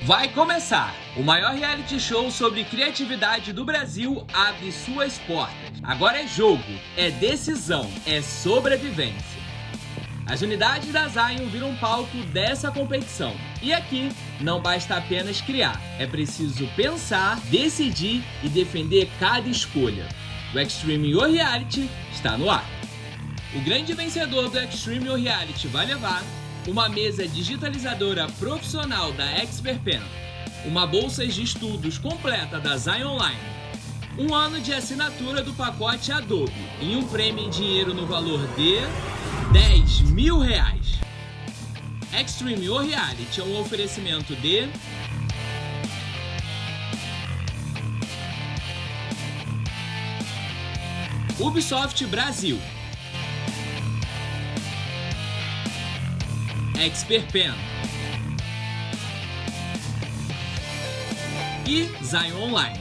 Vai começar! O maior reality show sobre criatividade do Brasil abre suas portas. Agora é jogo, é decisão, é sobrevivência. As unidades da Zion viram palco dessa competição. E aqui não basta apenas criar, é preciso pensar, decidir e defender cada escolha. O Extreme O Reality está no ar. O grande vencedor do Extreme O Reality vai levar uma mesa digitalizadora profissional da Expert Pen, uma bolsa de estudos completa da Zion Online, um ano de assinatura do pacote Adobe e um prêmio em dinheiro no valor de R$10 mil. Extreme O Reality é um oferecimento de Ubisoft Brasil, Expert Pen e Zion Online.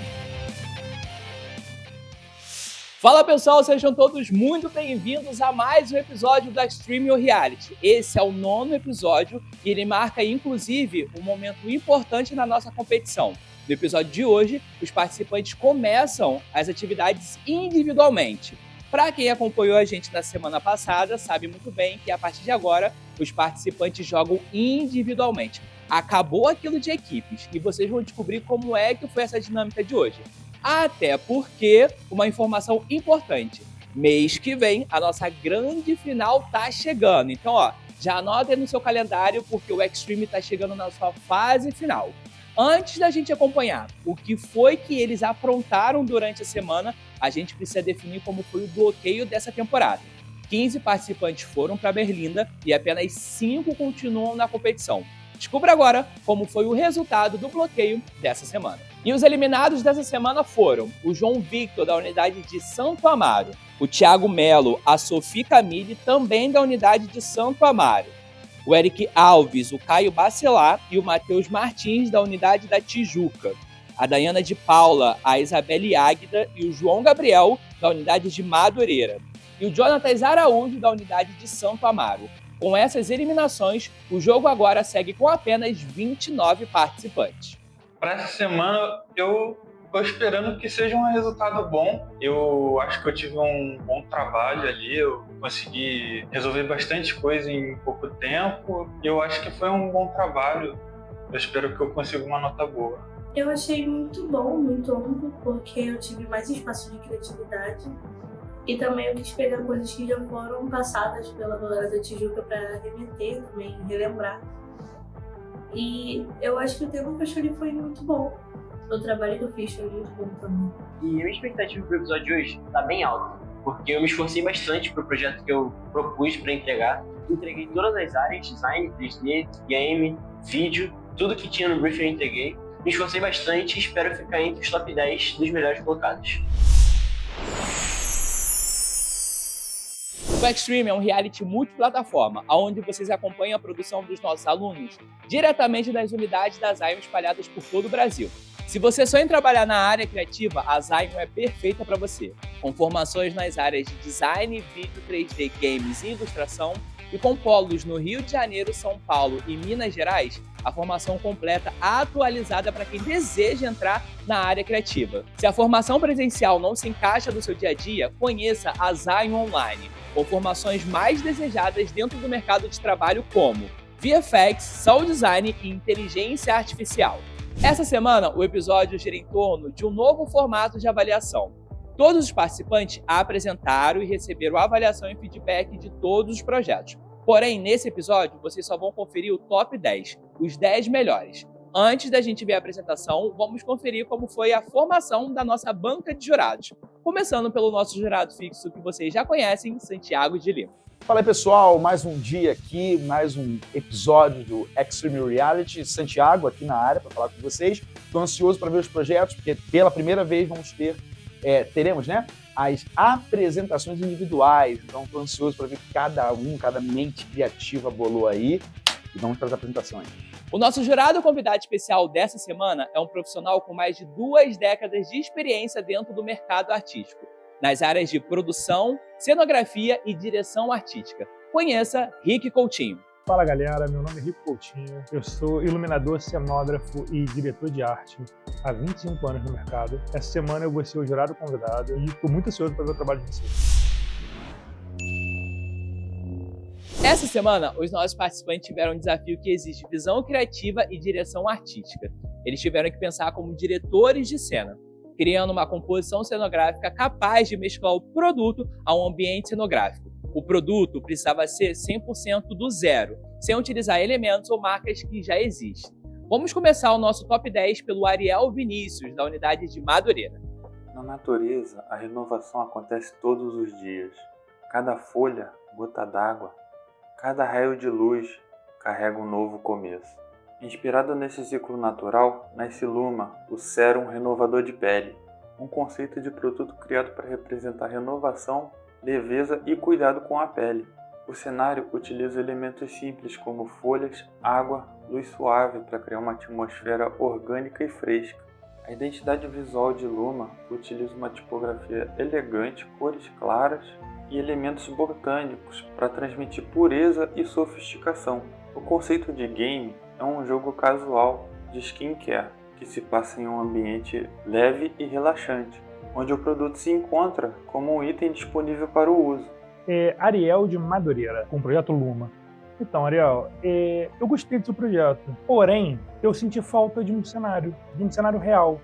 Fala pessoal, sejam todos muito bem-vindos a mais um episódio do Extreme O Reality. Esse é o 9º episódio e ele marca inclusive um momento importante na nossa competição. No episódio de hoje, os participantes começam as atividades individualmente. Para quem acompanhou a gente na semana passada, sabe muito bem que a partir de agora, os participantes jogam individualmente. Acabou aquilo de equipes e vocês vão descobrir como é que foi essa dinâmica de hoje. Até porque, uma informação importante, mês que vem a nossa grande final tá chegando. Então, já anotem no seu calendário porque o Extreme tá chegando na sua fase final. Antes da gente acompanhar o que foi que eles aprontaram durante a semana, a gente precisa definir como foi o bloqueio dessa temporada. 15 participantes foram para Berlinda e apenas 5 continuam na competição. Descubra agora como foi o resultado do bloqueio dessa semana. E os eliminados dessa semana foram o João Victor, da unidade de Santo Amaro, o Thiago Melo, a Sofia Camille, também da unidade de Santo Amaro, o Eric Alves, o Caio Bacelar e o Matheus Martins, da unidade da Tijuca, a Dayana de Paula, a Isabelle Águida e o João Gabriel, da unidade de Madureira, e o Jonatas Araújo, da unidade de Santo Amaro. Com essas eliminações, o jogo agora segue com apenas 29 participantes. Para essa semana, eu estou esperando que seja um resultado bom. Eu acho que eu tive um bom trabalho ali, eu consegui resolver bastante coisa em pouco tempo. Eu acho que foi um bom trabalho. Eu espero que eu consiga uma nota boa. Eu achei muito bom, muito amplo, porque eu tive mais espaço de criatividade. E também eu quis pegar coisas que já foram passadas pela galera da Tijuca para remeter também, relembrar. E eu acho que o tema que eu escolhi foi muito bom. O trabalho que eu fiz foi muito bom também. E a minha expectativa pro episódio de hoje tá bem alta, porque eu me esforcei bastante pro projeto que eu propus para entregar. Entreguei todas as áreas, design, 3D, game, vídeo, tudo que tinha no briefing eu entreguei. Me esforcei bastante e espero ficar entre os top 10 dos melhores colocados. O Extreme é um reality multiplataforma, onde vocês acompanham a produção dos nossos alunos diretamente das unidades da Zion espalhadas por todo o Brasil. Se você sonha em trabalhar na área criativa, a Zion é perfeita para você. Com formações nas áreas de design, vídeo, 3D, games e ilustração, e com polos no Rio de Janeiro, São Paulo e Minas Gerais, a formação completa atualizada para quem deseja entrar na área criativa. Se a formação presencial não se encaixa no seu dia a dia, conheça a Zion Online, com formações mais desejadas dentro do mercado de trabalho como VFX, Sound Design e Inteligência Artificial. Essa semana, o episódio gira em torno de um novo formato de avaliação. Todos os participantes apresentaram e receberam avaliação e feedback de todos os projetos. Porém, nesse episódio, vocês só vão conferir o top 10, os 10 melhores. Antes da gente ver a apresentação, vamos conferir como foi a formação da nossa banca de jurados. Começando pelo nosso jurado fixo que vocês já conhecem, Santiago de Lima. Fala aí pessoal, mais um dia aqui, mais um episódio do Extreme Reality. Santiago aqui na área para falar com vocês. Estou ansioso para ver os projetos, porque pela primeira vez teremos, né, as apresentações individuais. Então estou ansioso para ver cada mente criativa bolou aí. E vamos para as apresentações. O nosso jurado convidado especial dessa semana é um profissional com mais de 2 décadas de experiência dentro do mercado artístico, nas áreas de produção, cenografia e direção artística. Conheça Rick Coutinho. Fala galera, meu nome é Rico Coutinho, eu sou iluminador, cenógrafo e diretor de arte há 25 anos no mercado. Essa semana eu vou ser o jurado convidado e estou muito ansioso para ver o trabalho de vocês. Essa semana, os nossos participantes tiveram um desafio que exige visão criativa e direção artística. Eles tiveram que pensar como diretores de cena, criando uma composição cenográfica capaz de mesclar o produto a um ambiente cenográfico. O produto precisava ser 100% do zero, sem utilizar elementos ou marcas que já existem. Vamos começar o nosso top 10 pelo Ariel Vinícius, da unidade de Madureira. Na natureza, a renovação acontece todos os dias. Cada folha, gota d'água, cada raio de luz carrega um novo começo. Inspirado nesse ciclo natural, nasce Luma, o sérum renovador de pele, um conceito de produto criado para representar renovação, leveza e cuidado com a pele. O cenário utiliza elementos simples como folhas, água, luz suave para criar uma atmosfera orgânica e fresca. A identidade visual de Luma utiliza uma tipografia elegante, cores claras e elementos botânicos para transmitir pureza e sofisticação. O conceito de game é um jogo casual de skincare que se passa em um ambiente leve e relaxante, onde o produto se encontra como um item disponível para o uso. Ariel de Madureira, com o projeto Luma. Então, Ariel, eu gostei do seu projeto, porém, eu senti falta de um cenário real.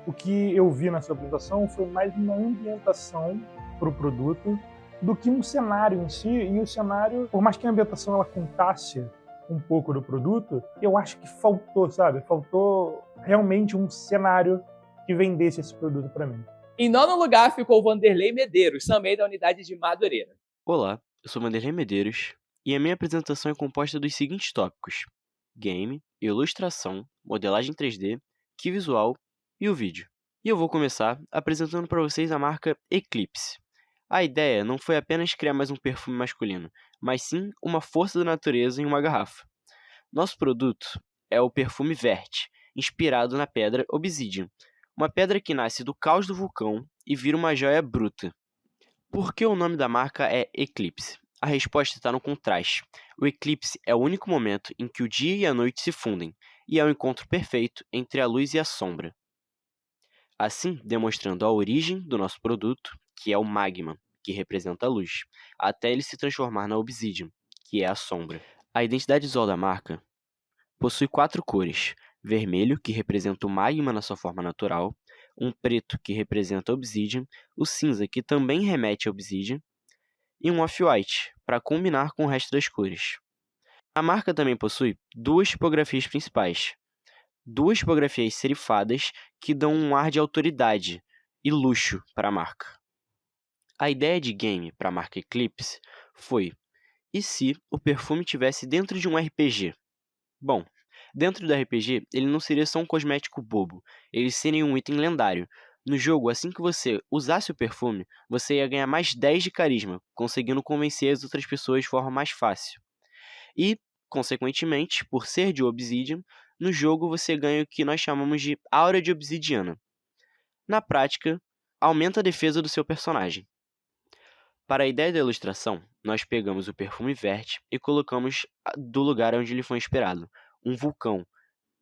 O que eu vi na sua apresentação foi mais uma ambientação para o produto do que um cenário em si, e o cenário, por mais que a ambientação ela contasse um pouco do produto, eu acho que faltou, sabe? Faltou realmente um cenário que vendesse esse produto para mim. Em nono lugar ficou o Vanderlei Medeiros, também da unidade de Madureira. Olá, eu sou Vanderlei Medeiros e a minha apresentação é composta dos seguintes tópicos: game, ilustração, modelagem 3D, key visual e o vídeo. E eu vou começar apresentando para vocês a marca Eclipse. A ideia não foi apenas criar mais um perfume masculino, mas sim uma força da natureza em uma garrafa. Nosso produto é o perfume Vert, inspirado na pedra Obsidian, uma pedra que nasce do caos do vulcão e vira uma joia bruta. Por que o nome da marca é Eclipse? A resposta está no contraste. O eclipse é o único momento em que o dia e a noite se fundem, e é o encontro perfeito entre a luz e a sombra. Assim, demonstrando a origem do nosso produto, que é o magma, que representa a luz, até ele se transformar na obsidian, que é a sombra. A identidade visual da marca possui 4 cores: vermelho, que representa o magma na sua forma natural, um preto, que representa a obsidian, o cinza, que também remete a obsidian, e um off-white, para combinar com o resto das cores. A marca também possui 2 tipografias principais, 2 tipografias serifadas que dão um ar de autoridade e luxo para a marca. A ideia de game para a marca Eclipse foi: e se o perfume tivesse dentro de um RPG? Bom, dentro do RPG, ele não seria só um cosmético bobo, ele seria um item lendário. No jogo, assim que você usasse o perfume, você ia ganhar mais 10 de carisma, conseguindo convencer as outras pessoas de forma mais fácil. E, consequentemente, por ser de Obsidian, no jogo você ganha o que nós chamamos de aura de obsidiana. Na prática, aumenta a defesa do seu personagem. Para a ideia da ilustração, nós pegamos o perfume Vert e colocamos do lugar onde ele foi inspirado, um vulcão,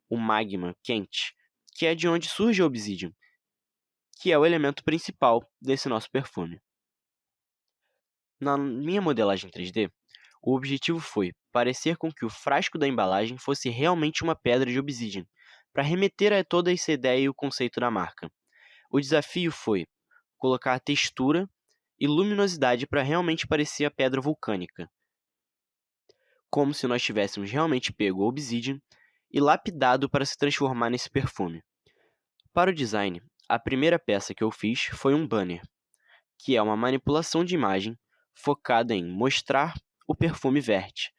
um magma quente, que é de onde surge a obsidian, que é o elemento principal desse nosso perfume. Na minha modelagem 3D, o objetivo foi parecer com que o frasco da embalagem fosse realmente uma pedra de obsidian, para remeter a toda essa ideia e o conceito da marca. O desafio foi colocar textura e luminosidade para realmente parecer a pedra vulcânica, como se nós tivéssemos realmente pego o obsidian e lapidado para se transformar nesse perfume. Para o design, a primeira peça que eu fiz foi um banner, que é uma manipulação de imagem focada em mostrar o perfume Vert.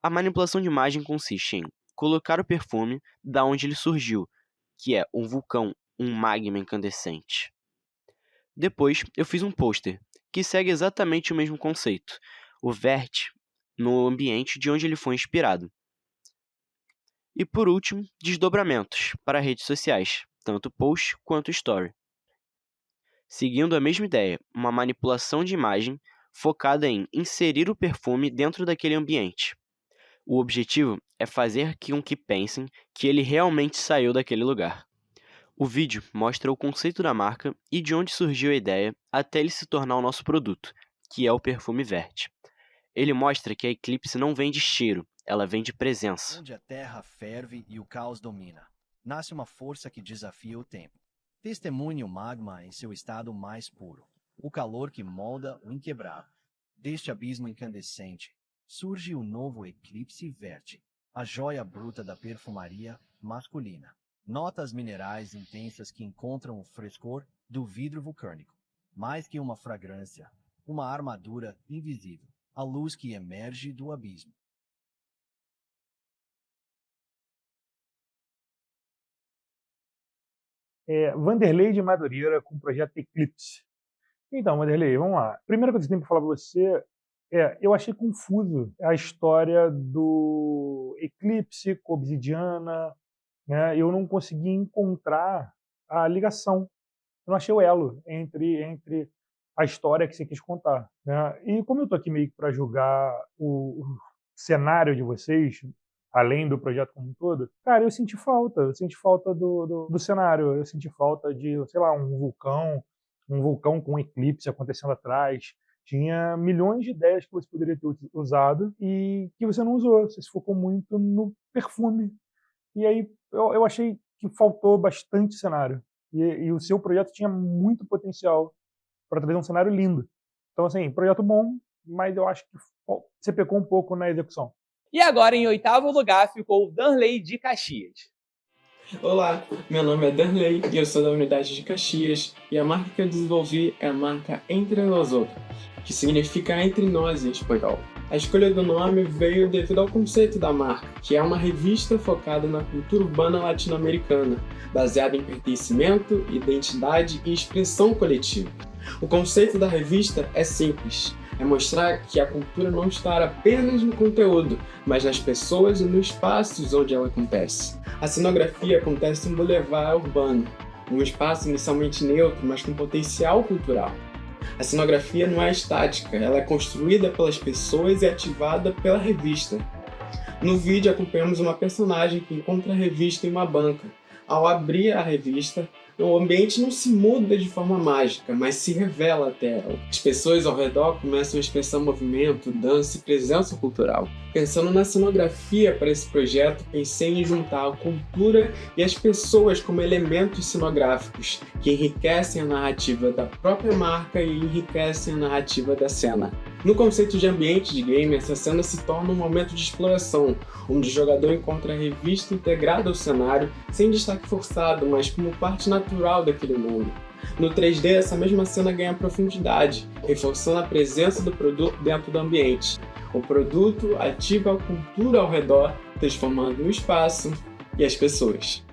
A manipulação de imagem consiste em colocar o perfume da onde ele surgiu, que é um vulcão, um magma incandescente. Depois, eu fiz um pôster, que segue exatamente o mesmo conceito, o Vert no ambiente de onde ele foi inspirado. E por último, desdobramentos para redes sociais, tanto post quanto story. Seguindo a mesma ideia, uma manipulação de imagem focada em inserir o perfume dentro daquele ambiente. O objetivo é fazer com que pensem que ele realmente saiu daquele lugar. O vídeo mostra o conceito da marca e de onde surgiu a ideia até ele se tornar o nosso produto, que é o perfume Vert. Ele mostra que a Eclipse não vem de cheiro, ela vem de presença. Onde a terra ferve e o caos domina, nasce uma força que desafia o tempo. Testemunhe o magma em seu estado mais puro, o calor que molda o inquebrável. Deste abismo incandescente, surge o novo Eclipse Vert, a joia bruta da perfumaria masculina. Notas minerais intensas que encontram o frescor do vidro vulcânico. Mais que uma fragrância, uma armadura invisível, a luz que emerge do abismo. Vanderlei de Madureira com o projeto Eclipse. Então, Vanderlei, vamos lá. Primeira coisa que eu tenho para falar para você eu achei confuso a história do Eclipse com Obsidiana, né? Eu não consegui encontrar a ligação. Eu não achei o elo entre a história que você quis contar, né? E como eu estou aqui meio que para julgar o cenário de vocês, além do projeto como um todo, cara, eu senti falta do cenário, eu senti falta de, sei lá, um vulcão com um eclipse acontecendo atrás. Tinha milhões de ideias que você poderia ter usado e que você não usou, você se focou muito no perfume. E aí eu achei que faltou bastante cenário. E o seu projeto tinha muito potencial para trazer um cenário lindo. Então, assim, projeto bom, mas eu acho que você pecou um pouco na execução. E agora, em 8º lugar, ficou o Danley de Caxias. Olá, meu nome é Danley e eu sou da unidade de Caxias, e a marca que eu desenvolvi é a marca Entre Nós Outros, que significa Entre Nós em espanhol. A escolha do nome veio devido ao conceito da marca, que é uma revista focada na cultura urbana latino-americana, baseada em pertencimento, identidade e expressão coletiva. O conceito da revista é simples, é mostrar que a cultura não está apenas no conteúdo, mas nas pessoas e nos espaços onde ela acontece. A cenografia acontece em um boulevard urbano, um espaço inicialmente neutro, mas com potencial cultural. A cenografia não é estática, ela é construída pelas pessoas e ativada pela revista. No vídeo acompanhamos uma personagem que encontra a revista em uma banca. Ao abrir a revista, o ambiente não se muda de forma mágica, mas se revela até ela. As pessoas ao redor começam a expressar movimento, dança e presença cultural. Pensando na cenografia para esse projeto, pensei em juntar a cultura e as pessoas como elementos cenográficos que enriquecem a narrativa da própria marca e enriquecem a narrativa da cena. No conceito de ambiente de game, essa cena se torna um momento de exploração, onde o jogador encontra a revista integrada ao cenário, sem destaque forçado, mas como parte natural daquele mundo. No 3D, essa mesma cena ganha profundidade, reforçando a presença do produto dentro do ambiente. O produto ativa a cultura ao redor, transformando o espaço e as pessoas.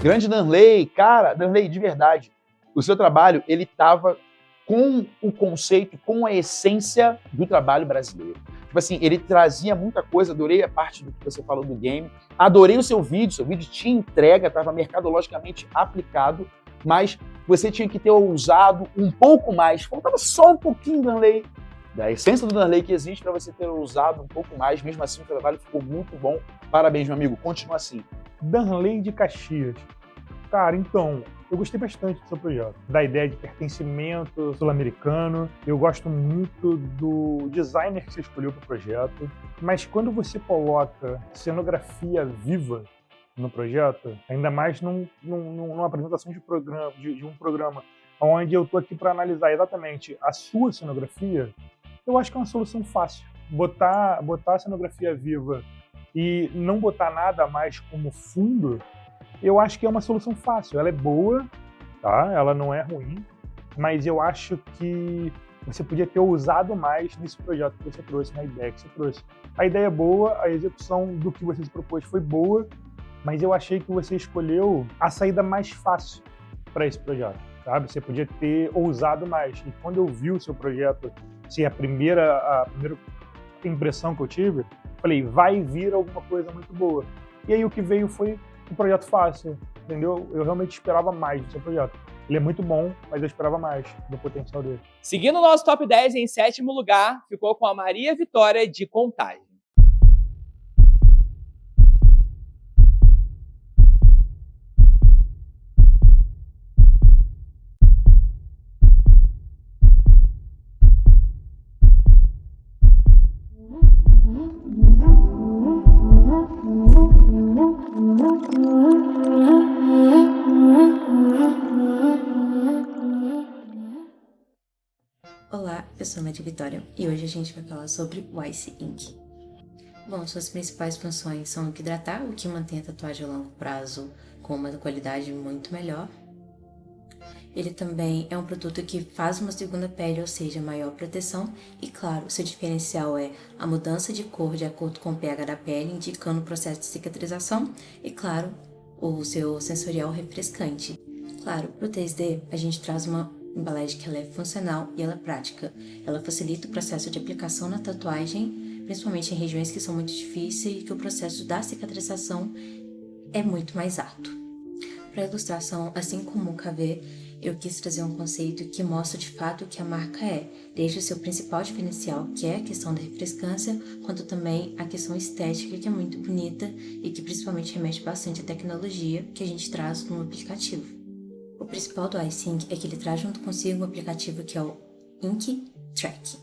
Grande Danley, cara, Danley, de verdade, o seu trabalho, ele estava com o conceito, com a essência do trabalho brasileiro. Tipo assim, ele trazia muita coisa, adorei a parte do que você falou do game, adorei o seu vídeo tinha entrega, estava mercadologicamente aplicado, mas você tinha que ter ousado um pouco mais, faltava só um pouquinho, Danley, da essência do Danley que existe para você ter ousado um pouco mais, mesmo assim o trabalho ficou muito bom. Parabéns, meu amigo, continua assim. Danley de Caxias. Cara, então, eu gostei bastante do seu projeto, da ideia de pertencimento sul-americano. Eu gosto muito do designer que você escolheu para o projeto, mas quando você coloca cenografia viva no projeto, ainda mais numa apresentação de um programa onde eu estou aqui para analisar exatamente a sua cenografia, eu acho que é uma solução fácil. Botar a cenografia viva e não botar nada mais como fundo, eu acho que é uma solução fácil. Ela é boa, tá? Ela não é ruim, mas eu acho que você podia ter ousado mais nesse projeto que você trouxe, na ideia que você trouxe. A ideia é boa, a execução do que você se propôs foi boa, mas eu achei que você escolheu a saída mais fácil para esse projeto, sabe? Você podia ter ousado mais. E quando eu vi o seu projeto, assim, a primeira impressão que eu tive, falei, vai vir alguma coisa muito boa. E aí o que veio foi um projeto fácil, entendeu? Eu realmente esperava mais do seu projeto. Ele é muito bom, mas eu esperava mais do potencial dele. Seguindo o nosso top 10, em sétimo lugar, ficou com a Maria Vitória de Contagem. Olá, eu sou a Maria Vitória e hoje a gente vai falar sobre o Ice Ink. Bom, suas principais funções são hidratar, o que mantém a tatuagem a longo prazo com uma qualidade muito melhor. Ele também é um produto que faz uma segunda pele, ou seja, maior proteção. E claro, seu diferencial é a mudança de cor de acordo com o pH da pele, indicando o processo de cicatrização. E claro, o seu sensorial refrescante. Claro, para o 3D, a gente traz uma embalagem que ela é funcional e ela é prática. Ela facilita o processo de aplicação na tatuagem, principalmente em regiões que são muito difíceis e que o processo da cicatrização é muito mais árduo. Para a ilustração, assim como o KV, eu quis trazer um conceito que mostra de fato o que a marca é, desde o seu principal diferencial, que é a questão da refrescância, quanto também a questão estética, que é muito bonita e que principalmente remete bastante à tecnologia que a gente traz no aplicativo. O principal do Ice Ink é que ele traz junto consigo um aplicativo que é o Ink Track.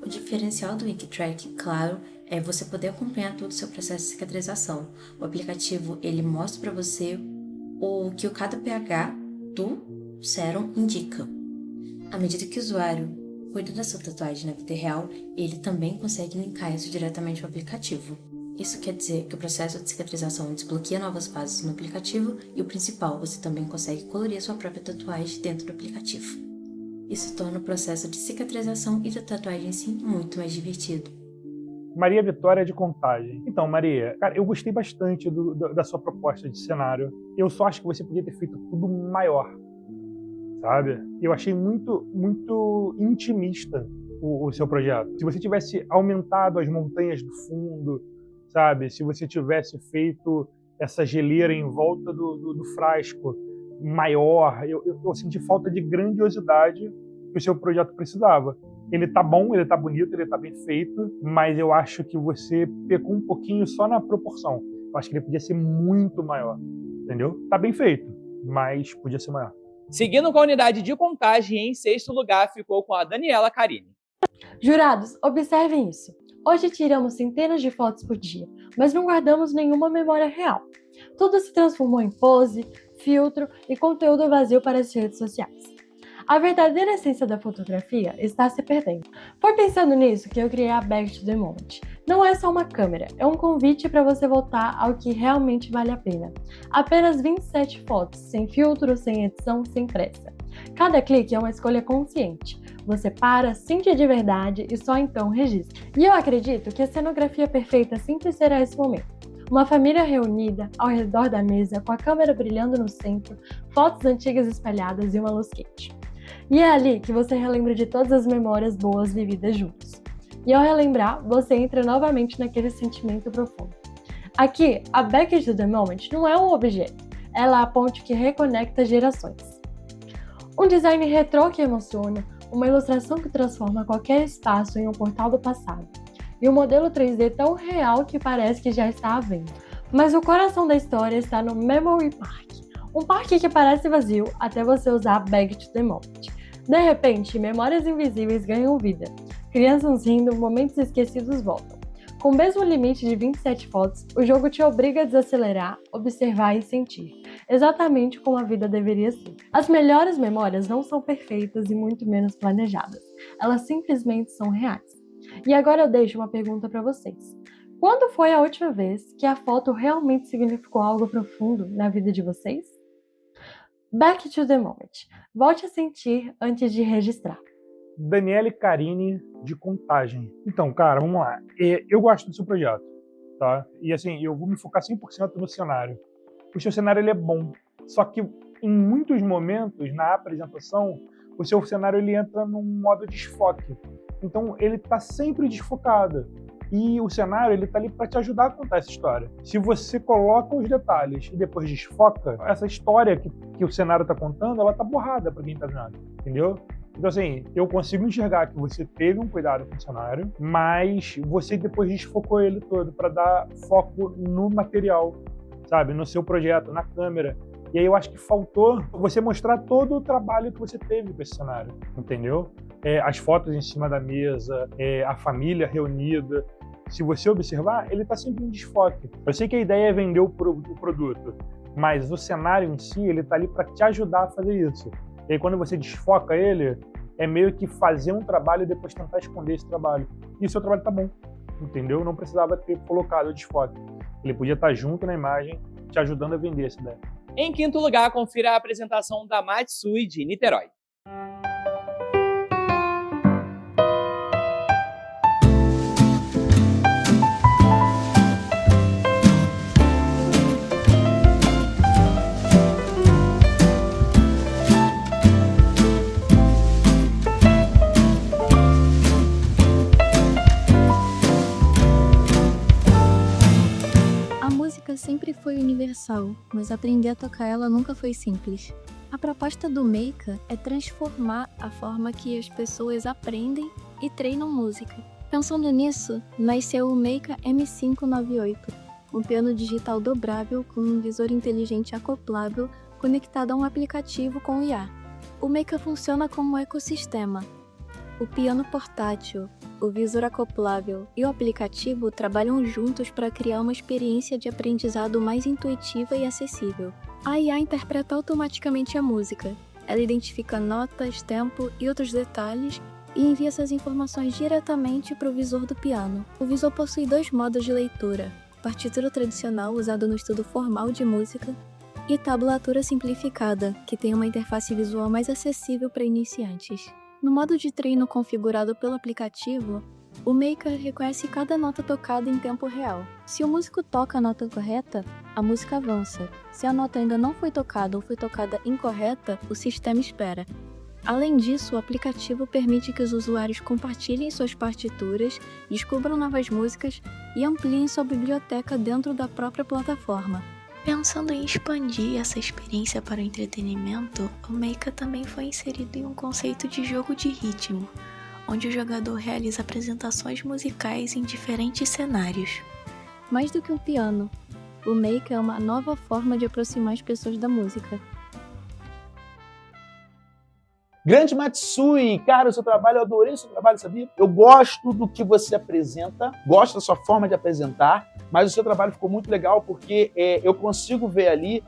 O diferencial do Ink Track, claro, é você poder acompanhar todo o seu processo de cicatrização. O aplicativo, ele mostra para você o que cada pH do sérum indica. À medida que o usuário cuida da sua tatuagem na vida real, ele também consegue linkar isso diretamente ao aplicativo. Isso quer dizer que o processo de cicatrização desbloqueia novas fases no aplicativo e o principal, você também consegue colorir a sua própria tatuagem dentro do aplicativo. Isso torna o processo de cicatrização e da tatuagem em si muito mais divertido. Maria Vitória de Contagem. Então, Maria, cara, eu gostei bastante da sua proposta de cenário. Eu só acho que você podia ter feito tudo maior, sabe? Eu achei muito intimista o seu projeto. Se você tivesse aumentado as montanhas do fundo, sabe? Se você tivesse feito essa geleira em volta do frasco maior, eu senti falta de grandiosidade que o seu projeto precisava. Ele tá bom, ele tá bonito, ele tá bem feito, mas eu acho que você pecou um pouquinho só na proporção. Eu acho que ele podia ser muito maior, entendeu? Tá bem feito, mas podia ser maior. Seguindo com a unidade de Contagem, em sexto lugar ficou com a Daniela Carini. Jurados, observem isso. Hoje tiramos centenas de fotos por dia, mas não guardamos nenhuma memória real. Tudo se transformou em pose, filtro e conteúdo vazio para as redes sociais. A verdadeira essência da fotografia está se perdendo. Foi pensando nisso que eu criei a Back to the Moment. Não é só uma câmera, é um convite para você voltar ao que realmente vale a pena. Apenas 27 fotos, sem filtro, sem edição, sem pressa. Cada clique é uma escolha consciente. Você para, sente de verdade e só então registra. E eu acredito que a cenografia perfeita sempre será esse momento. Uma família reunida ao redor da mesa, com a câmera brilhando no centro, fotos antigas espalhadas e uma luz quente. E é ali que você relembra de todas as memórias boas vividas juntos. E ao relembrar, você entra novamente naquele sentimento profundo. Aqui, a Back to the Moment não é um objeto, ela é a ponte que reconecta gerações. Um design retrô que emociona, uma ilustração que transforma qualquer espaço em um portal do passado. E um modelo 3D tão real que parece que já está à venda. Mas o coração da história está no Memory Park. Um parque que parece vazio até você usar Back to the Moment. De repente, memórias invisíveis ganham vida. Crianças rindo, momentos esquecidos voltam. Com o mesmo limite de 27 fotos, o jogo te obriga a desacelerar, observar e sentir. Exatamente como a vida deveria ser. As melhores memórias não são perfeitas e muito menos planejadas. Elas simplesmente são reais. E agora eu deixo uma pergunta para vocês. Quando foi a última vez que a foto realmente significou algo profundo na vida de vocês? Back to the Moment. Volte a sentir antes de registrar. Daniele Carini, de Contagem. Então, cara, vamos lá. Eu gosto do seu projeto, tá? E assim, eu vou me focar 100% no cenário. O seu cenário ele é bom, só que em muitos momentos, na apresentação, o seu cenário ele entra num modo desfoque. Então, ele está sempre desfocado. E o cenário ele tá ali para te ajudar a contar essa história. Se você coloca os detalhes e depois desfoca, essa história que o cenário tá contando, ela tá borrada para quem tá vendo, entendeu? Então assim, eu consigo enxergar que você teve um cuidado com o cenário, mas você depois desfocou ele todo para dar foco no material, sabe? No seu projeto, na câmera. E aí eu acho que faltou você mostrar todo o trabalho que você teve com esse cenário, entendeu? As fotos em cima da mesa, a família reunida. Se você observar, ele está sempre em desfoque. Eu sei que a ideia é vender o produto, mas o cenário em si, ele está ali para te ajudar a fazer isso. E aí quando você desfoca ele, é meio que fazer um trabalho e depois tentar esconder esse trabalho. E o seu trabalho tá bom, entendeu? Não precisava ter colocado o desfoque. Ele podia estar junto na imagem, te ajudando a vender essa ideia. Em quinto lugar, confira a apresentação da Matsui de Niterói. Sempre foi universal, mas aprender a tocar ela nunca foi simples. A proposta do Meika é transformar a forma que as pessoas aprendem e treinam música. Pensando nisso, nasceu o Meika M598, um piano digital dobrável com um visor inteligente acoplável conectado a um aplicativo com IA. O Meika funciona como um ecossistema. O piano portátil, o visor acoplável e o aplicativo trabalham juntos para criar uma experiência de aprendizado mais intuitiva e acessível. A IA interpreta automaticamente a música. Ela identifica notas, tempo e outros detalhes e envia essas informações diretamente para o visor do piano. O visor possui 2 modos de leitura: partitura tradicional, usada no estudo formal de música, e tablatura simplificada, que tem uma interface visual mais acessível para iniciantes. No modo de treino configurado pelo aplicativo, o Meika reconhece cada nota tocada em tempo real. Se o músico toca a nota correta, a música avança. Se a nota ainda não foi tocada ou foi tocada incorreta, o sistema espera. Além disso, o aplicativo permite que os usuários compartilhem suas partituras, descubram novas músicas e ampliem sua biblioteca dentro da própria plataforma. Pensando em expandir essa experiência para o entretenimento, o Meika também foi inserido em um conceito de jogo de ritmo, onde o jogador realiza apresentações musicais em diferentes cenários. Mais do que um piano, o Meika é uma nova forma de aproximar as pessoas da música. Grande Matsui, cara, o seu trabalho, eu adorei o seu trabalho, sabia? Eu gosto do que você apresenta, gosto da sua forma de apresentar, mas o seu trabalho ficou muito legal porque eu consigo ver ali,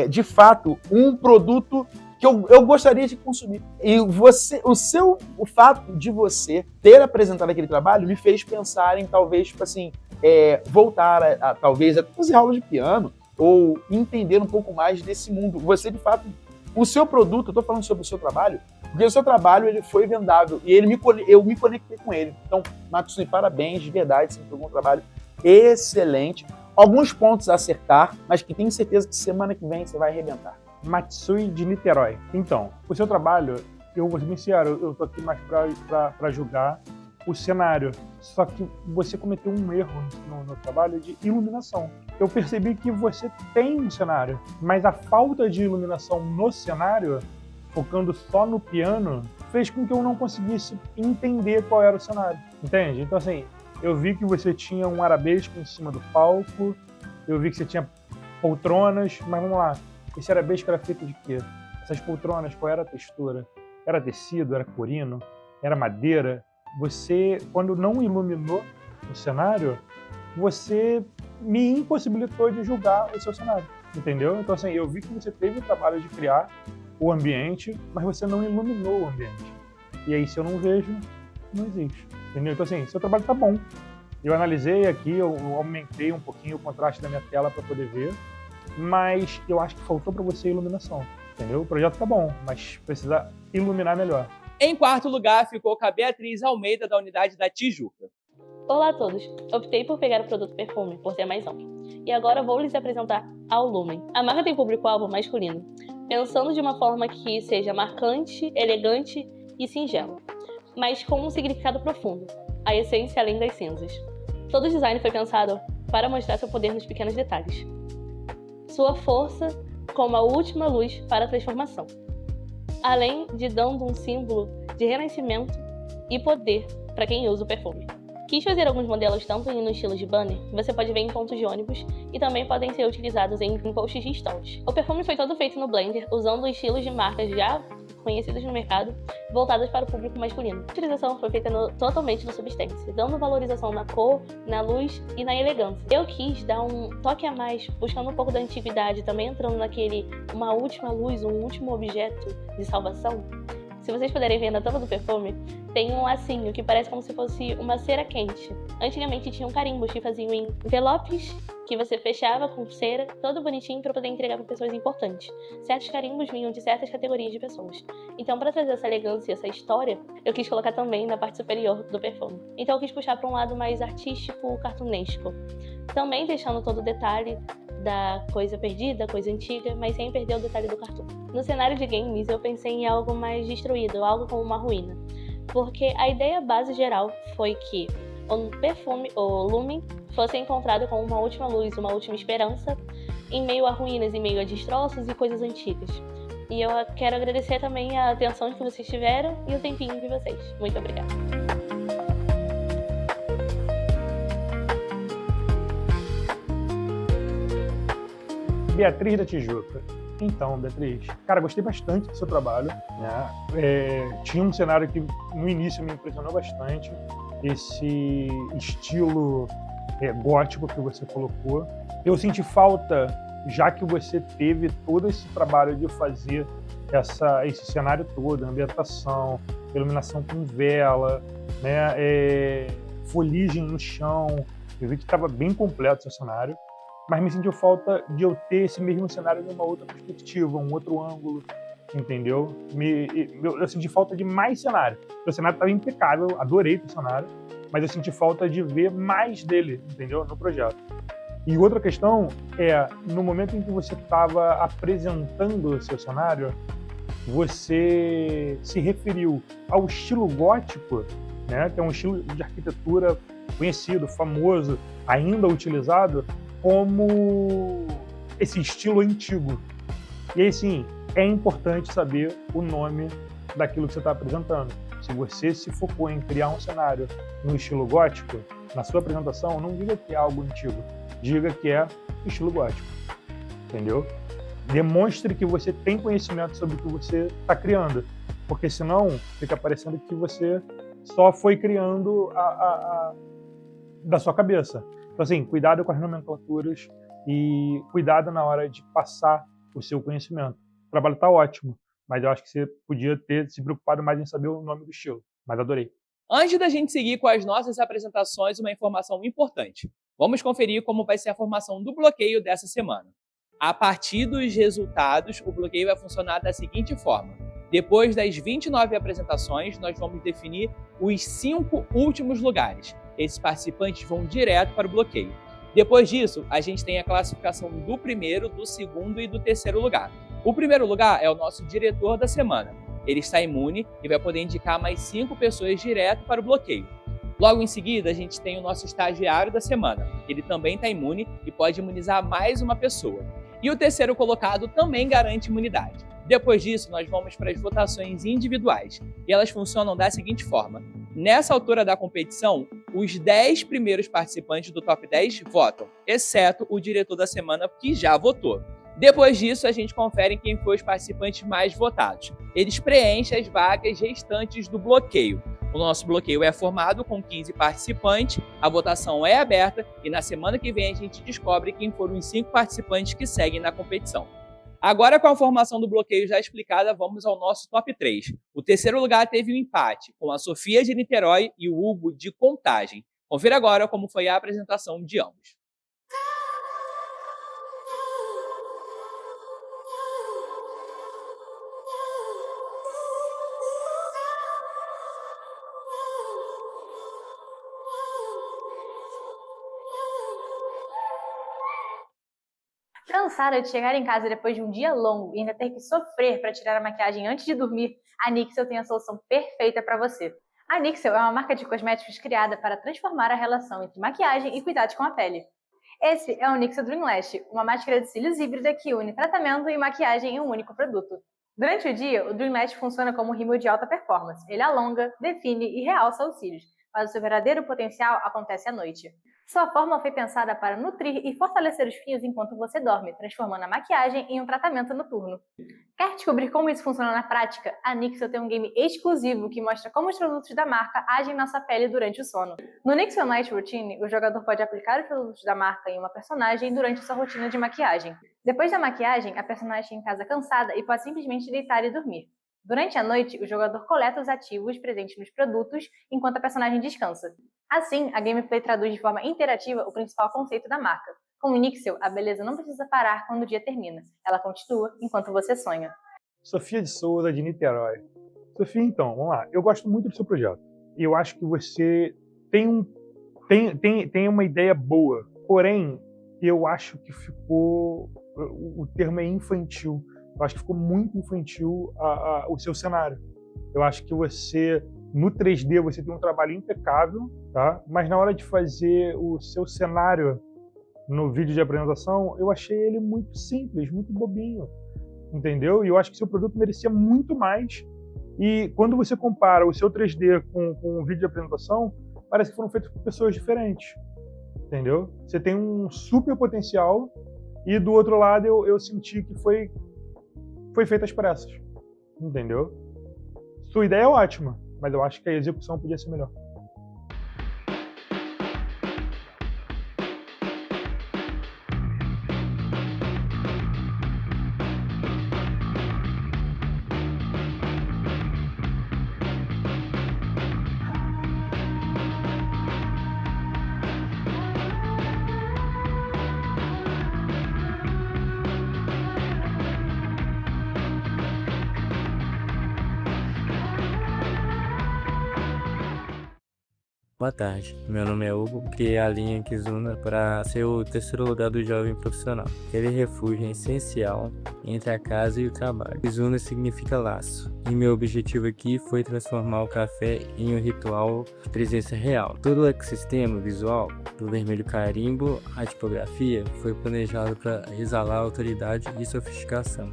de fato, um produto que eu gostaria de consumir. E o fato de você ter apresentado aquele trabalho me fez pensar em talvez, tipo assim, voltar talvez a fazer aula de piano ou entender um pouco mais desse mundo. Você, de fato, o seu produto, eu estou falando sobre o seu trabalho, porque o seu trabalho ele foi vendável e eu me conectei com ele. Então, Matsui, parabéns, de verdade, você fez um trabalho excelente. Alguns pontos a acertar, mas que tenho certeza que semana que vem você vai arrebentar. Matsui de Niterói. Então, o seu trabalho, eu vou ser sincero, eu tô aqui mais para julgar o cenário. Só que você cometeu um erro no trabalho de iluminação. Eu percebi que você tem um cenário, mas a falta de iluminação no cenário, focando só no piano, fez com que eu não conseguisse entender qual era o cenário. Entende? Então, assim, eu vi que você tinha um arabesco em cima do palco, eu vi que você tinha poltronas, mas vamos lá, esse arabesco era feito de quê? Essas poltronas, qual era a textura? Era tecido? Era corino? Era madeira? Você, quando não iluminou o cenário, você me impossibilitou de julgar o seu cenário, entendeu? Então, assim, eu vi que você teve o trabalho de criar o ambiente, mas você não iluminou o ambiente. E aí, se eu não vejo, não existe, entendeu? Então, assim, seu trabalho tá bom. Eu analisei aqui, eu aumentei um pouquinho o contraste da minha tela para poder ver, mas eu acho que faltou para você a iluminação, entendeu? O projeto tá bom, mas precisa iluminar melhor. Em quarto lugar, ficou com a Beatriz Almeida, da unidade da Tijuca. Olá a todos! Optei por pegar o produto perfume, por ser mais amplo. E agora vou lhes apresentar a Lumen. A marca tem público-alvo masculino, pensando de uma forma que seja marcante, elegante e singelo, mas com um significado profundo, a essência além das cinzas. Todo o design foi pensado para mostrar seu poder nos pequenos detalhes. Sua força como a última luz para a transformação, além de dando um símbolo de renascimento e poder para quem usa o perfume. Quis fazer alguns modelos tanto no estilo de banner, que você pode ver em pontos de ônibus, e também podem ser utilizados em posts de stories. O perfume foi todo feito no Blender, usando estilos de marcas já conhecidas no mercado, voltadas para o público masculino. A utilização foi feita totalmente no Substance, dando valorização na cor, na luz e na elegância. Eu quis dar um toque a mais, buscando um pouco da antiguidade, também entrando naquele uma última luz, um último objeto de salvação. Se vocês puderem ver na tampa do perfume, tem um lacinho que parece como se fosse uma cera quente. Antigamente tinham carimbos que faziam em envelopes que você fechava com cera, todo bonitinho para poder entregar para pessoas importantes. Certos carimbos vinham de certas categorias de pessoas. Então, para trazer essa elegância e essa história, eu quis colocar também na parte superior do perfume. Então, eu quis puxar para um lado mais artístico, cartunesco. Também deixando todo o detalhe da coisa perdida, coisa antiga, mas sem perder o detalhe do cartoon. No cenário de games, eu pensei em algo mais destruído, algo como uma ruína. Porque a ideia base geral foi que o perfume, o Lumen, fosse encontrado como uma última luz, uma última esperança, em meio a ruínas, em meio a destroços e coisas antigas. E eu quero agradecer também a atenção que vocês tiveram e o tempinho de vocês. Muito obrigada. Beatriz da Tijuca. Então, Beatriz, cara, gostei bastante do seu trabalho, né? Tinha um cenário que no início me impressionou bastante, esse estilo gótico que você colocou. Eu senti falta, já que você teve todo esse trabalho de fazer esse cenário todo, ambientação, iluminação com vela, né? Foligem no chão. Eu vi que estava bem completo o seu cenário. Mas me sentiu falta de eu ter esse mesmo cenário de uma outra perspectiva, um outro ângulo, entendeu? Eu senti falta de mais cenário. O cenário estava impecável, adorei o cenário, mas eu senti falta de ver mais dele, entendeu? No projeto. E outra questão é, no momento em que você estava apresentando o seu cenário, você se referiu ao estilo gótico, né? Que é um estilo de arquitetura conhecido, famoso, ainda utilizado, como esse estilo antigo. E aí, sim, é importante saber o nome daquilo que você está apresentando. Se você se focou em criar um cenário no estilo gótico, na sua apresentação, não diga que é algo antigo, diga que é estilo gótico, entendeu? Demonstre que você tem conhecimento sobre o que você está criando, porque senão fica parecendo que você só foi criando da sua cabeça. Então, assim, cuidado com as nomenclaturas e cuidado na hora de passar o seu conhecimento. O trabalho está ótimo, mas eu acho que você podia ter se preocupado mais em saber o nome do estilo. Mas adorei. Antes da gente seguir com as nossas apresentações, uma informação importante. Vamos conferir como vai ser a formação do bloqueio dessa semana. A partir dos resultados, o bloqueio vai funcionar da seguinte forma. Depois das 29 apresentações, nós vamos definir os 5 últimos lugares. Esses participantes vão direto para o bloqueio. Depois disso, a gente tem a classificação do primeiro, do segundo e do terceiro lugar. O primeiro lugar é o nosso diretor da semana. Ele está imune e vai poder indicar mais 5 pessoas direto para o bloqueio. Logo em seguida, a gente tem o nosso estagiário da semana. Ele também está imune e pode imunizar mais uma pessoa. E o terceiro colocado também garante imunidade. Depois disso, nós vamos para as votações individuais. E elas funcionam da seguinte forma. Nessa altura da competição, os 10 primeiros participantes do top 10 votam, exceto o diretor da semana, que já votou. Depois disso, a gente confere quem foi os participantes mais votados. Eles preenchem as vagas restantes do bloqueio. O nosso bloqueio é formado com 15 participantes, a votação é aberta e na semana que vem a gente descobre quem foram os 5 participantes que seguem na competição. Agora, com a formação do bloqueio já explicada, vamos ao nosso top 3. O terceiro lugar teve um empate, com a Sofia de Niterói e o Hugo de Contagem. Confira agora como foi a apresentação de ambos. Cansada de chegar em casa depois de um dia longo e ainda ter que sofrer para tirar a maquiagem antes de dormir, a Nixel tem a solução perfeita para você. A Nixel é uma marca de cosméticos criada para transformar a relação entre maquiagem e cuidados com a pele. Esse é o Nixel Dream Lash, uma máscara de cílios híbrida que une tratamento e maquiagem em um único produto. Durante o dia, o Dream Lash funciona como um rímel de alta performance. Ele alonga, define e realça os cílios, mas o seu verdadeiro potencial acontece à noite. Sua fórmula foi pensada para nutrir e fortalecer os fios enquanto você dorme, transformando a maquiagem em um tratamento noturno. Quer descobrir como isso funciona na prática? A Nixel tem um game exclusivo que mostra como os produtos da marca agem na sua pele durante o sono. No Nixel Night Routine, o jogador pode aplicar os produtos da marca em uma personagem durante sua rotina de maquiagem. Depois da maquiagem, a personagem em casa cansada e pode simplesmente deitar e dormir. Durante a noite, o jogador coleta os ativos presentes nos produtos enquanto a personagem descansa. Assim, a gameplay traduz de forma interativa o principal conceito da marca. Com o Nixel, a beleza não precisa parar quando o dia termina. Ela continua enquanto você sonha. Sofia de Souza, de Niterói. Sofia, então, vamos lá. Eu gosto muito do seu projeto. E eu acho que você tem uma ideia boa. Porém, eu acho que ficou... O termo é infantil. Eu acho que ficou muito infantil o seu cenário. Eu acho que você, no 3D, você tem um trabalho impecável, tá? Mas na hora de fazer o seu cenário no vídeo de apresentação, eu achei ele muito simples, muito bobinho, entendeu? E eu acho que seu produto merecia muito mais. E quando você compara o seu 3D com o vídeo de apresentação, parece que foram feitos por pessoas diferentes, entendeu? Você tem um super potencial e do outro lado eu senti que foi feito às pressas, entendeu? Sua ideia é ótima, mas eu acho que a execução podia ser melhor. Boa tarde, meu nome é Hugo, criei a linha Kizuna para ser o terceiro lugar do jovem profissional. Aquele refúgio é essencial entre a casa e o trabalho. Kizuna significa laço, e meu objetivo aqui foi transformar o café em um ritual de presença real. Todo o ecossistema visual, do vermelho carimbo à tipografia, foi planejado para exalar autoridade e sofisticação.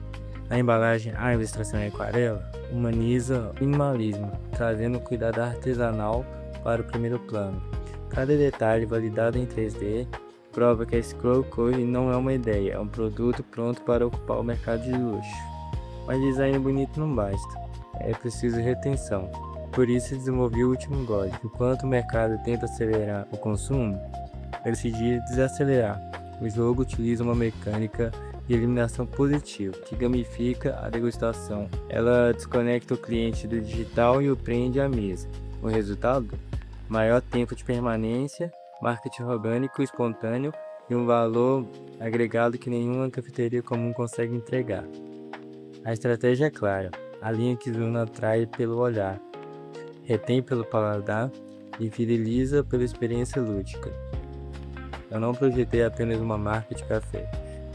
A embalagem, a ilustração em aquarela, humaniza o minimalismo, trazendo cuidado artesanal para o primeiro plano. Cada detalhe validado em 3D prova que a Scroll Code não é uma ideia, é um produto pronto para ocupar o mercado de luxo. Mas design bonito não basta, é preciso retenção. Por isso desenvolvi o último gole. Enquanto o mercado tenta acelerar o consumo, eu decidi desacelerar. O jogo utiliza uma mecânica de eliminação positiva, que gamifica a degustação. Ela desconecta o cliente do digital e o prende à mesa. O resultado? Maior tempo de permanência, marketing orgânico espontâneo e um valor agregado que nenhuma cafeteria comum consegue entregar. A estratégia é clara, a linha Kizuna atrai pelo olhar, retém pelo paladar e fideliza pela experiência lúdica. Eu não projetei apenas uma marca de café,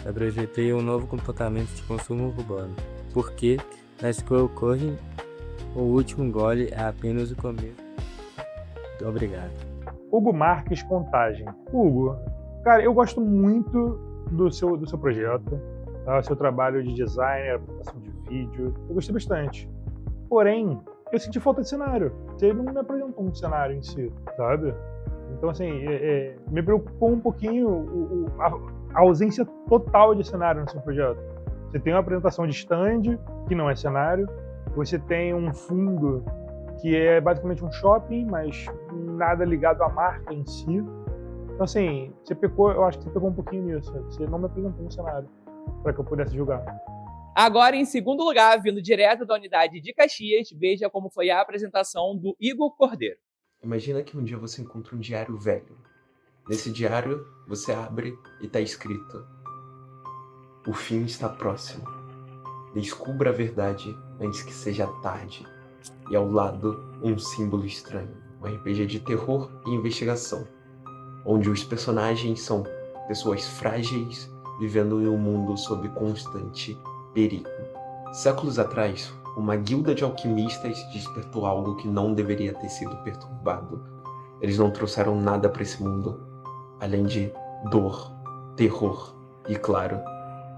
eu projetei um novo comportamento de consumo urbano, porque na Scroll Code o último gole é apenas o começo. Obrigado. Hugo Marques, Contagem. Hugo, cara, eu gosto muito do seu projeto, tá? O seu trabalho de design, apresentação de vídeo, eu gostei bastante. Porém, eu senti falta de cenário. Você não me apresentou um cenário em si, sabe? Então, assim, me preocupou um pouquinho a ausência total de cenário no seu projeto. Você tem uma apresentação de stand, que não é cenário, você tem um fundo que é basicamente um shopping, mas nada ligado à marca em si. Então, assim, eu acho que você pegou um pouquinho nisso. Você não me apresentou um cenário para que eu pudesse julgar. Agora, em segundo lugar, vindo direto da unidade de Caxias, veja como foi a apresentação do Igor Cordeiro. Imagina que um dia você encontra um diário velho. Nesse diário, você abre e está escrito: o fim está próximo. Descubra a verdade antes que seja tarde. E ao lado, um símbolo estranho. Um RPG de terror e investigação, onde os personagens são pessoas frágeis, vivendo em um mundo sob constante perigo. Séculos atrás, uma guilda de alquimistas despertou algo que não deveria ter sido perturbado. Eles não trouxeram nada para esse mundo, além de dor, terror e, claro,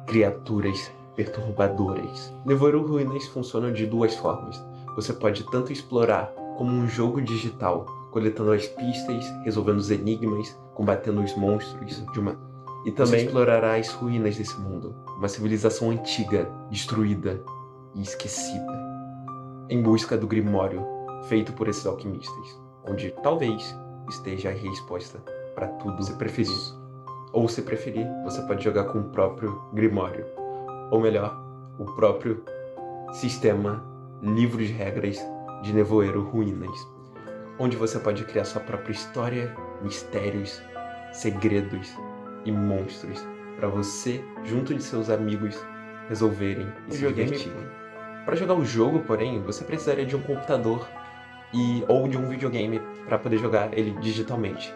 criaturas perturbadoras. Nevoeiro Ruínas funciona de duas formas. Você pode tanto explorar como um jogo digital, coletando as pistas, resolvendo os enigmas, combatendo os monstros e também explorará as ruínas desse mundo, uma civilização antiga, destruída e esquecida, em busca do Grimório feito por esses alquimistas, onde talvez esteja a resposta para tudo se preferir. Ou se preferir, você pode jogar com o próprio Grimório, ou melhor, o próprio sistema livro de regras de Nevoeiro Ruínas, onde você pode criar sua própria história, mistérios, segredos e monstros para você, junto de seus amigos, resolverem e se divertirem. Para jogar o jogo, porém, você precisaria de um computador ou de um videogame para poder jogar ele digitalmente.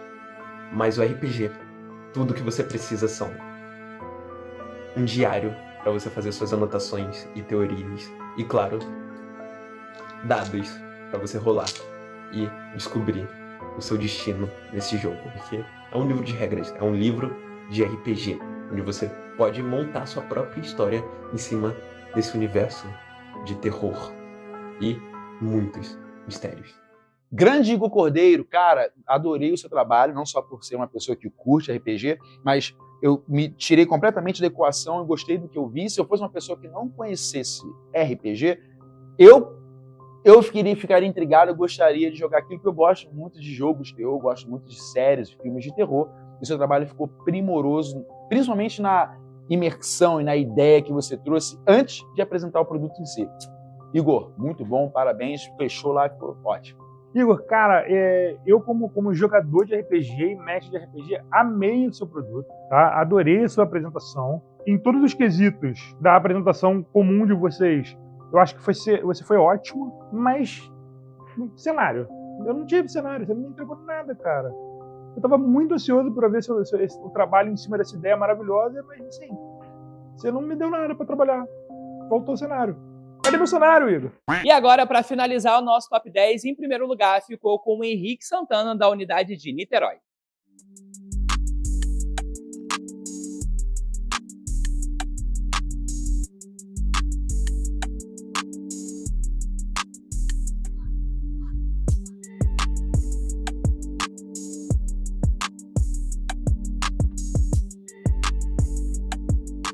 Mas o RPG, tudo que você precisa são um diário para você fazer suas anotações e teorias e, claro, dados para você rolar e descobrir o seu destino nesse jogo, porque é um livro de regras, é um livro de RPG, onde você pode montar sua própria história em cima desse universo de terror e muitos mistérios. Grande Igor Cordeiro, cara, adorei o seu trabalho, não só por ser uma pessoa que curte RPG, mas eu me tirei completamente da equação e gostei do que eu vi. Se eu fosse uma pessoa que não conhecesse RPG, eu ficaria intrigado, eu gostaria de jogar aquilo, porque eu gosto muito de jogos de terror, eu gosto muito de séries, de filmes de terror, e o seu trabalho ficou primoroso, principalmente na imersão e na ideia que você trouxe antes de apresentar o produto em si. Igor, muito bom, parabéns, fechou lá, ficou ótimo. Igor, cara, eu como jogador de RPG e mestre de RPG, amei o seu produto, tá? Adorei a sua apresentação. Em todos os quesitos da apresentação comum de vocês, eu acho que você foi ótimo, mas cenário. Eu não tive cenário, você não me entregou nada, cara. Eu tava muito ansioso para ver o trabalho em cima dessa ideia maravilhosa, mas assim, você não me deu nada para trabalhar. Faltou cenário. Cadê meu cenário, Igor? E agora, para finalizar o nosso top 10, em primeiro lugar ficou com o Henrique Santana, da unidade de Niterói.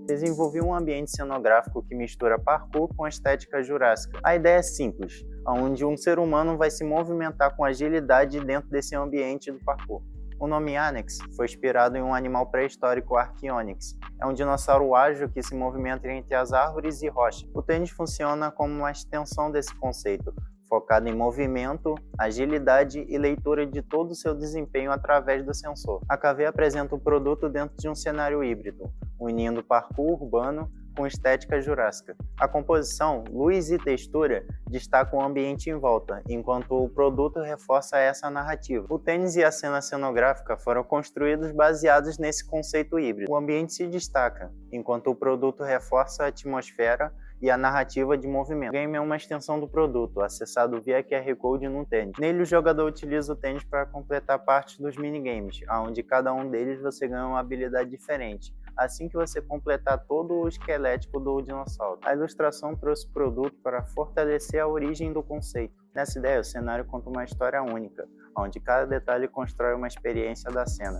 Desenvolvi um ambiente cenográfico que mistura parkour com estética jurássica. A ideia é simples, onde um ser humano vai se movimentar com agilidade dentro desse ambiente do parkour. O nome Onyx foi inspirado em um animal pré-histórico Archaeonyx. É um dinossauro ágil que se movimenta entre as árvores e rochas. O tênis funciona como uma extensão desse conceito, focado em movimento, agilidade e leitura de todo o seu desempenho através do sensor. A KV apresenta o produto dentro de um cenário híbrido, unindo parkour urbano com estética jurássica. A composição, luz e textura destacam o ambiente em volta, enquanto o produto reforça essa narrativa. O tênis e a cena cenográfica foram construídos baseados nesse conceito híbrido. O ambiente se destaca, enquanto o produto reforça a atmosfera e a narrativa de movimento. O game é uma extensão do produto, acessado via QR Code no tênis. Nele, o jogador utiliza o tênis para completar partes dos minigames, onde cada um deles você ganha uma habilidade diferente, assim que você completar todo o esquelético do dinossauro. A ilustração trouxe o produto para fortalecer a origem do conceito. Nessa ideia, o cenário conta uma história única, onde cada detalhe constrói uma experiência da cena.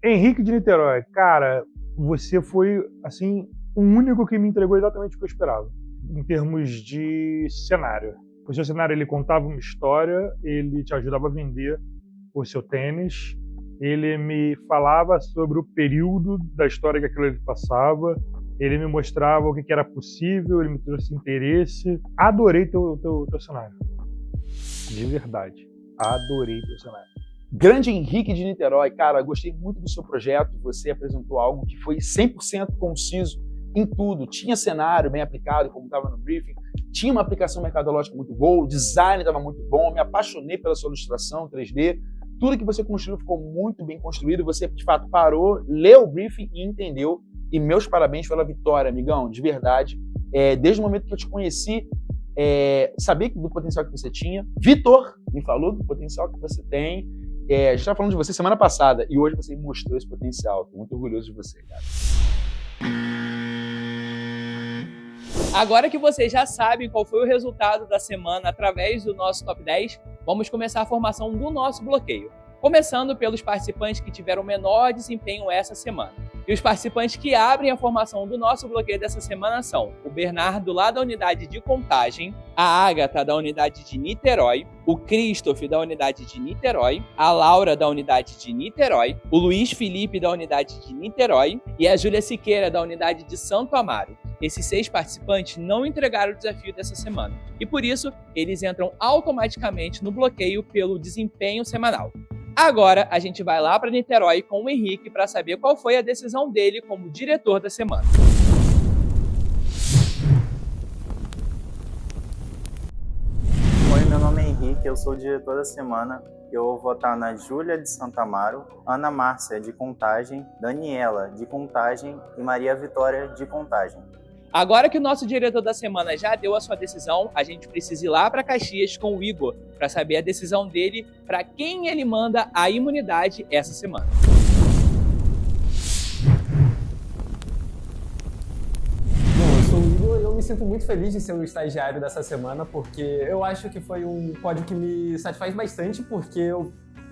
Henrique de Niterói, cara, você foi, assim, o único que me entregou exatamente o que eu esperava, em termos de cenário. O seu cenário, ele contava uma história, ele te ajudava a vender o seu tênis, ele me falava sobre o período da história que aquilo ele passava, Ele me mostrava o que era possível, ele me trouxe interesse. Adorei teu cenário. De verdade. Adorei teu cenário. Grande Henrique de Niterói, cara, gostei muito do seu projeto. Você apresentou algo que foi 100% conciso em tudo. Tinha cenário bem aplicado, como estava no briefing. Tinha uma aplicação mercadológica muito boa, o design estava muito bom. Me apaixonei pela sua ilustração 3D. Tudo que você construiu ficou muito bem construído. Você, de fato, parou, leu o briefing e entendeu. E meus parabéns pela vitória, amigão, de verdade. Desde o momento que eu te conheci, sabia do potencial que você tinha. Vitor me falou do potencial que você tem. A gente estava falando de você semana passada e hoje você mostrou esse potencial. Estou muito orgulhoso de você, cara. Agora que vocês já sabem qual foi o resultado da semana através do nosso Top 10, vamos começar a formação do nosso bloqueio. Começando pelos participantes que tiveram menor desempenho essa semana. E os participantes que abrem a formação do nosso bloqueio dessa semana são o Bernardo, lá da unidade de Contagem, a Ágata, da unidade de Niterói, o Christoph, da unidade de Niterói, a Laura, da unidade de Niterói, o Luiz Felipe, da unidade de Niterói e a Júlia Siqueira, da unidade de Santo Amaro. Esses 6 participantes não entregaram o desafio dessa semana e, por isso, eles entram automaticamente no bloqueio pelo desempenho semanal. Agora, a gente vai lá para Niterói com o Henrique para saber qual foi a decisão dele como diretor da semana. Oi, meu nome é Henrique, eu sou o diretor da semana. Eu vou votar na Júlia de Santo Amaro, Ana Márcia de Contagem, Daniela de Contagem e Maria Vitória de Contagem. Agora que o nosso diretor da semana já deu a sua decisão, a gente precisa ir lá para Caxias com o Igor para saber a decisão dele para quem ele manda a imunidade essa semana. Bom, eu sou o Igor e eu me sinto muito feliz de ser o estagiário dessa semana, porque eu acho que foi um pódio que me satisfaz bastante, porque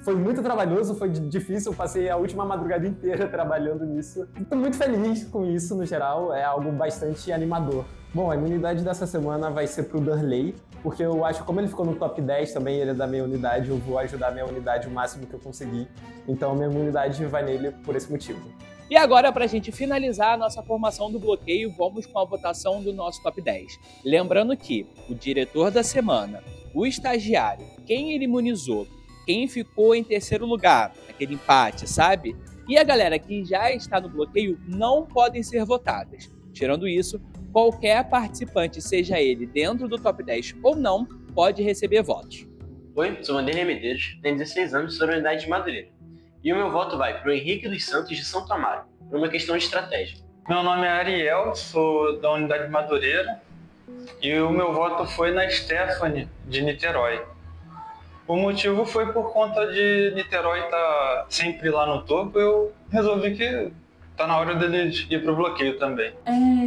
foi muito trabalhoso, foi difícil, eu passei a última madrugada inteira trabalhando nisso. Estou muito feliz com isso, no geral, é algo bastante animador. Bom, a imunidade dessa semana vai ser pro Darley, porque eu acho que como ele ficou no top 10 também, ele é da minha unidade, eu vou ajudar a minha unidade o máximo que eu conseguir. Então a minha imunidade vai nele por esse motivo. E agora, para a gente finalizar a nossa formação do bloqueio, vamos com a votação do nosso top 10. Lembrando que o diretor da semana, o estagiário, quem ele imunizou, quem ficou em terceiro lugar, aquele empate, sabe? E a galera que já está no bloqueio não podem ser votadas. Tirando isso, qualquer participante, seja ele dentro do top 10 ou não, pode receber votos. Oi, sou Vanderlei Medeiros, tenho 16 anos, sou da unidade de Madureira. E o meu voto vai para o Henrique dos Santos de Santo Amaro, por uma questão de estratégia. Meu nome é Ariel, sou da unidade de Madureira e o meu voto foi na Stephanie de Niterói. O motivo foi por conta de Niterói estar sempre lá no topo, eu resolvi que tá na hora deles ir pro bloqueio também.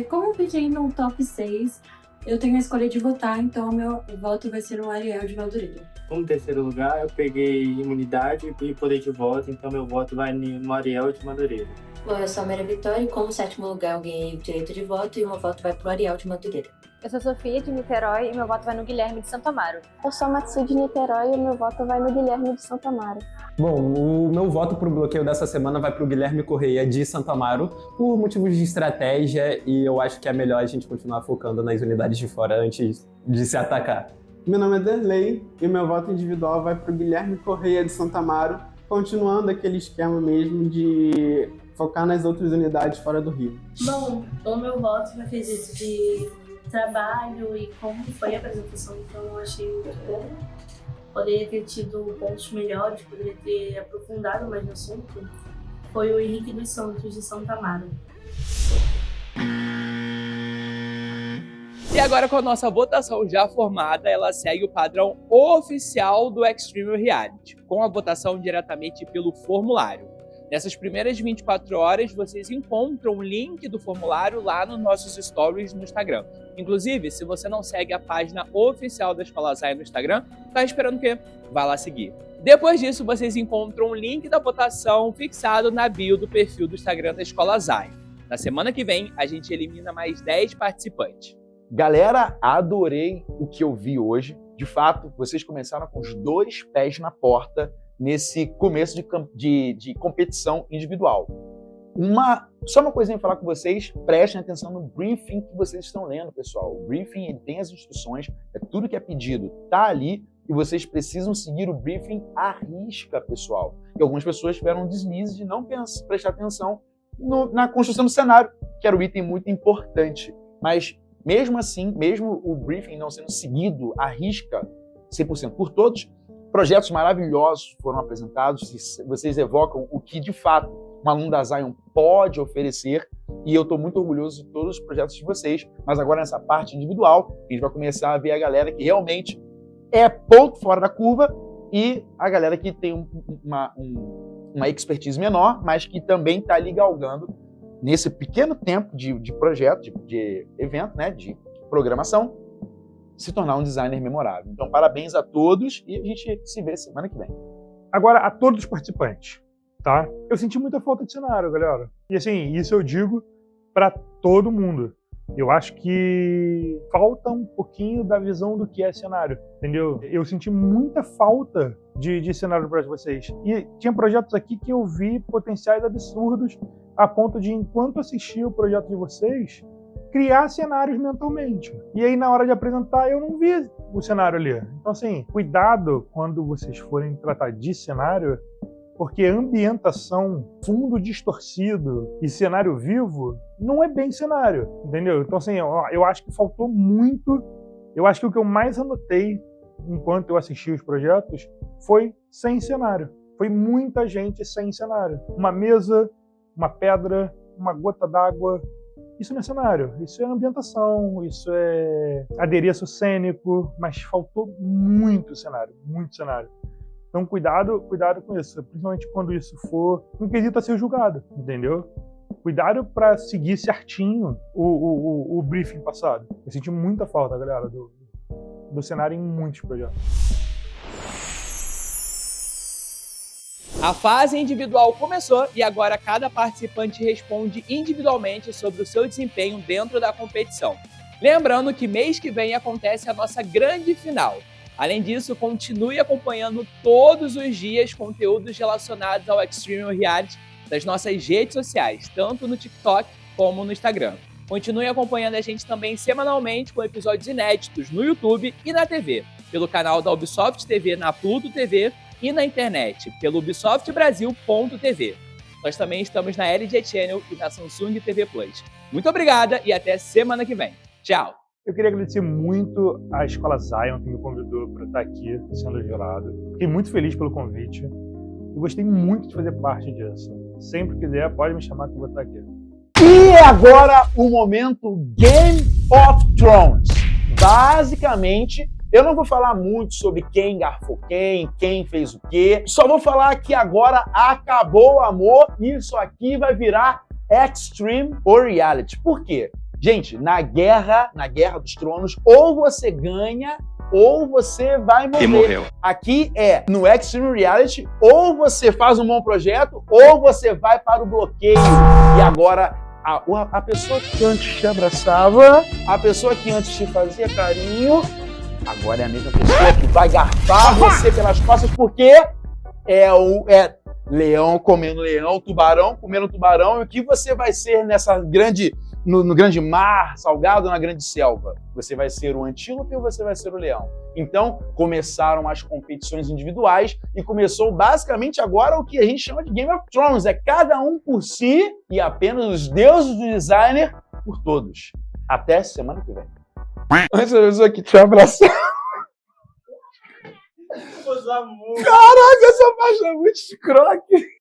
Como eu fiquei no top 6, eu tenho a escolha de votar, então meu voto vai ser no Ariel de Madureira. Como terceiro lugar, eu peguei imunidade e poder de voto, então meu voto vai no Ariel de Madureira. Bom, eu sou a Maria Vitória e como sétimo lugar eu ganhei o direito de voto e o meu voto vai pro Ariel de Madureira. Eu sou Sofia de Niterói e meu voto vai no Guilherme de Santo Amaro. Eu sou Matsu de Niterói e meu voto vai no Guilherme de Santo Amaro. Bom, o meu voto pro bloqueio dessa semana vai pro Guilherme Correia de Santo Amaro, por motivos de estratégia, e eu acho que é melhor a gente continuar focando nas unidades de fora antes de se atacar. Meu nome é Darley e meu voto individual vai pro Guilherme Correia de Santo Amaro, continuando aquele esquema mesmo de focar nas outras unidades fora do Rio. Bom, o meu voto vai fazer isso de trabalho e como foi a apresentação, então eu achei muito bom. Poderia ter tido pontos melhores, poderia ter aprofundado mais no assunto. Foi o Henrique dos Santos de Santo Amaro. E agora, com a nossa votação já formada, ela segue o padrão oficial do Extreme Reality, com a votação diretamente pelo formulário. Nessas primeiras 24 horas, vocês encontram o link do formulário lá nos nossos stories no Instagram. Inclusive, se você não segue a página oficial da Escola Zai no Instagram, tá esperando o quê? Vai lá seguir. Depois disso, vocês encontram o link da votação fixado na bio do perfil do Instagram da Escola Zai. Na semana que vem, a gente elimina mais 10 participantes. Galera, adorei o que eu vi hoje. De fato, vocês começaram com os 2 pés na porta nesse começo de competição individual. Só uma coisinha pra falar com vocês, prestem atenção no briefing que vocês estão lendo, pessoal. O briefing ele tem as instruções, tudo que é pedido tá ali e vocês precisam seguir o briefing à risca, pessoal. E algumas pessoas tiveram um deslize de não prestar atenção na construção do cenário, que era um item muito importante. Mas, mesmo assim, mesmo o briefing não sendo seguido à risca 100% por todos, projetos maravilhosos foram apresentados, vocês evocam o que, de fato, um aluno da Zion pode oferecer, e eu estou muito orgulhoso de todos os projetos de vocês, mas agora nessa parte individual, a gente vai começar a ver a galera que realmente é ponto fora da curva e a galera que tem uma expertise menor, mas que também está ali galgando nesse pequeno tempo de projeto, de evento, né, de programação, se tornar um designer memorável. Então, parabéns a todos e a gente se vê semana que vem. Agora, a todos os participantes, tá? Eu senti muita falta de cenário, galera. E assim, isso eu digo para todo mundo. Eu acho que falta um pouquinho da visão do que é cenário, entendeu? Eu senti muita falta de cenário para vocês. E tinha projetos aqui que eu vi potenciais absurdos a ponto de, enquanto assistia o projeto de vocês, criar cenários mentalmente. E aí, na hora de apresentar, eu não vi o cenário ali. Então, assim, cuidado quando vocês forem tratar de cenário, porque ambientação, fundo distorcido e cenário vivo não é bem cenário, entendeu? Então, assim, eu acho que faltou muito. Eu acho que o que eu mais anotei enquanto eu assisti os projetos foi sem cenário. Foi muita gente sem cenário. Uma mesa, uma pedra, uma gota d'água. Isso não é cenário, isso é ambientação, isso é adereço cênico, mas faltou muito cenário, muito cenário. Então, cuidado com isso, principalmente quando isso for um quesito a ser julgado, entendeu? Cuidado para seguir certinho o briefing passado. Eu senti muita falta, galera, do cenário em muitos projetos. A fase individual começou e agora cada participante responde individualmente sobre o seu desempenho dentro da competição. Lembrando que mês que vem acontece a nossa grande final. Além disso, continue acompanhando todos os dias conteúdos relacionados ao Extreme Reality das nossas redes sociais, tanto no TikTok como no Instagram. Continue acompanhando a gente também semanalmente com episódios inéditos no YouTube e na TV, pelo canal da Ubisoft TV na Pluto TV e na internet, pelo ubisoftbrasil.tv. Nós também estamos na LG Channel e na Samsung TV Plus. Muito obrigada e até semana que vem. Tchau! Eu queria agradecer muito à Escola Zion que me convidou para estar aqui sendo jurado. Fiquei muito feliz pelo convite e gostei muito de fazer parte disso. Sempre que quiser, pode me chamar que eu vou estar aqui. E agora o momento Game of Thrones. Basicamente, eu não vou falar muito sobre quem garfou quem fez o quê. Só vou falar que agora acabou o amor e isso aqui vai virar Extreme ou Reality. Por quê? Gente, na guerra dos tronos, ou você ganha ou você vai morrer. E morreu. Aqui é, no Extreme Reality, ou você faz um bom projeto ou você vai para o bloqueio. E agora, a pessoa que antes te abraçava, a pessoa que antes te fazia carinho, agora é a mesma pessoa que vai garfar você pelas costas, porque é leão comendo leão, tubarão comendo tubarão, e o que você vai ser nessa grande... No grande mar salgado, na grande selva? Você vai ser o antílope ou você vai ser o leão? Então, começaram as competições individuais e começou basicamente agora o que a gente chama de Game of Thrones. É cada um por si e apenas os deuses do designer por todos. Até semana que vem. Antes da pessoa que te abraçar. Caraca, essa faixa é muito escroque.